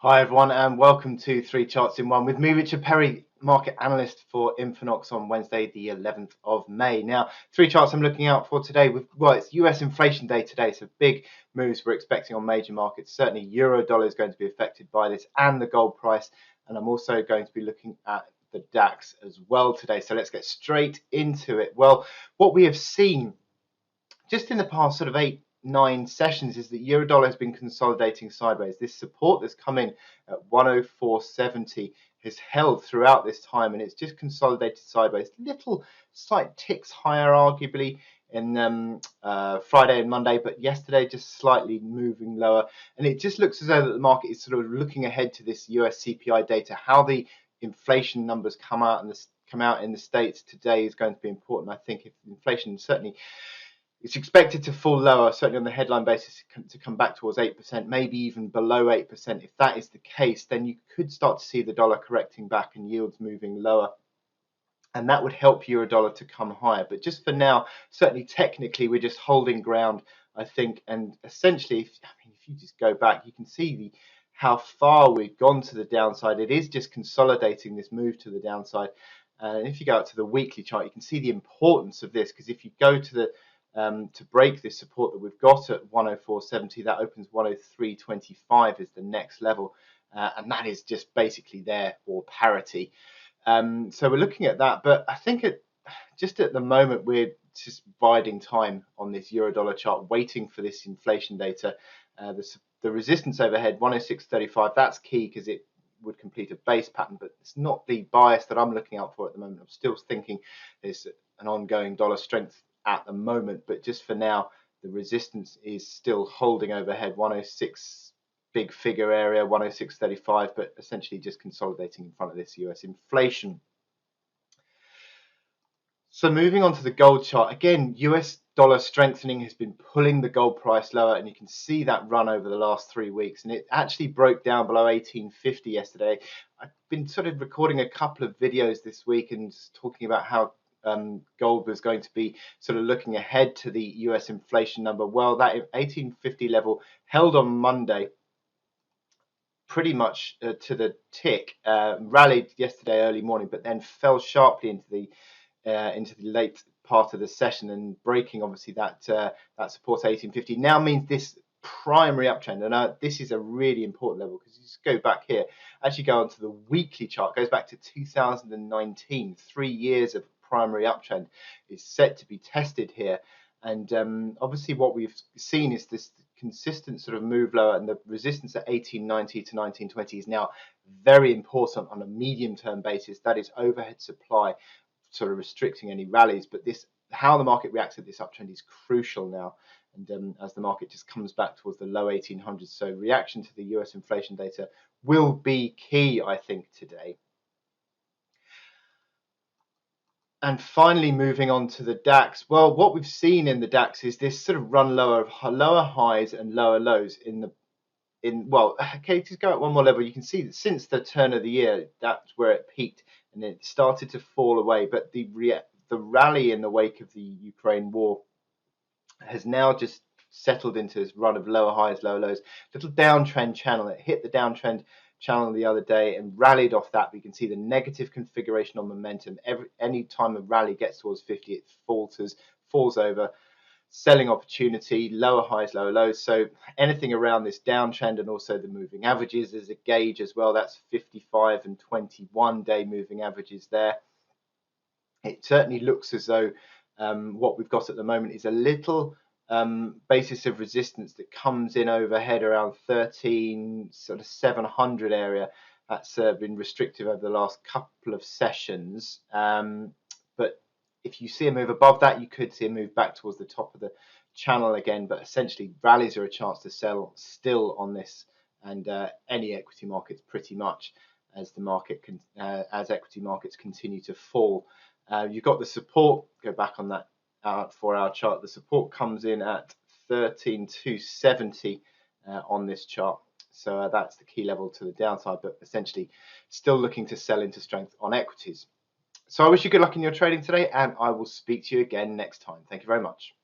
Hi everyone, and welcome to 3 Charts in 1 with me, Richard Perry, market analyst for Infonox on Wednesday, the 11th of May. Now, 3 charts I'm looking out for today. It's US inflation day today, so big moves we're expecting on major markets. Certainly, euro dollar is going to be affected by this, and the gold price. And I'm also going to be looking at the DAX as well today. So let's get straight into it. Well, what we have seen just in the past sort of 8-9 sessions is that euro dollar has been consolidating sideways. This support that's come in at 104.70 has held throughout this time, and it's just consolidated sideways. Little slight ticks higher, arguably, in Friday and Monday, but yesterday just slightly moving lower. And it just looks as though that the market is sort of looking ahead to this US CPI data. How the inflation numbers come out in the States today is going to be important. I think if inflation certainly it's expected to fall lower, certainly on the headline basis, to come back towards 8%, maybe even below 8%. If that is the case, then you could start to see the dollar correcting back and yields moving lower. And that would help euro dollar to come higher. But just for now, certainly technically, we're just holding ground, I think. And essentially, if you just go back, you can see how far we've gone to the downside. It is just consolidating this move to the downside. And if you go out to the weekly chart, you can see the importance of this, because if you go to break this support that we've got at 104.70, that opens 103.25 is the next level, and that is just basically there for parity. So we're looking at that, but I think just at the moment we're just biding time on this euro dollar chart, waiting for this inflation data. The resistance overhead 106.35, that's key because it would complete a base pattern, but it's not the bias that I'm looking out for at the moment. I'm still thinking there's an ongoing dollar strength at the moment, but just for now, the resistance is still holding overhead 106 big figure area, 106.35, but essentially just consolidating in front of this US inflation. So moving on to the gold chart, again, US dollar strengthening has been pulling the gold price lower, and you can see that run over the last 3 weeks, and it actually broke down below 1850 yesterday. I've been sort of recording a couple of videos this week and talking about how gold was going to be sort of looking ahead to the US inflation number. Well, that 1850 level held on Monday pretty much to the tick, rallied yesterday early morning, but then fell sharply into the late part of the session, and breaking obviously that support 1850 now means this primary uptrend, and this is a really important level, because you just go back here, actually go onto the weekly chart, goes back to 2019, 3 years of primary uptrend is set to be tested here. And obviously what we've seen is this consistent sort of move lower, and the resistance at 1890 to 1920 is now very important on a medium term basis. That is overhead supply sort of restricting any rallies, but how the market reacts to this uptrend is crucial now. And as the market just comes back towards the low 1800s, so reaction to the US inflation data will be key, I think, today. And finally, moving on to the DAX. Well, what we've seen in the DAX is this sort of run lower of lower highs and lower lows okay, just go at one more level. You can see that since the turn of the year, that's where it peaked, and it started to fall away. But the rally in the wake of the Ukraine war has now just settled into this run of lower highs, lower lows, little downtrend channel. It hit the downtrend channel the other day and rallied off that. We can see the negative configuration on momentum. Any time a rally gets towards 50, it falls over. Selling opportunity, lower highs, lower lows. So anything around this downtrend, and also the moving averages as a gauge as well. That's 55 and 21 day moving averages there. It certainly looks as though what we've got at the moment is a little basis of resistance that comes in overhead around 700 area. That's been restrictive over the last couple of sessions, but if you see a move above that, you could see a move back towards the top of the channel again. But essentially, rallies are a chance to sell still on this, and any equity markets pretty much, as as equity markets continue to fall. You've got the support. Go back on that 4-hour chart. The support comes in at 13,270 on this chart. So that's the key level to the downside, but essentially still looking to sell into strength on equities. So I wish you good luck in your trading today, and I will speak to you again next time. Thank you very much.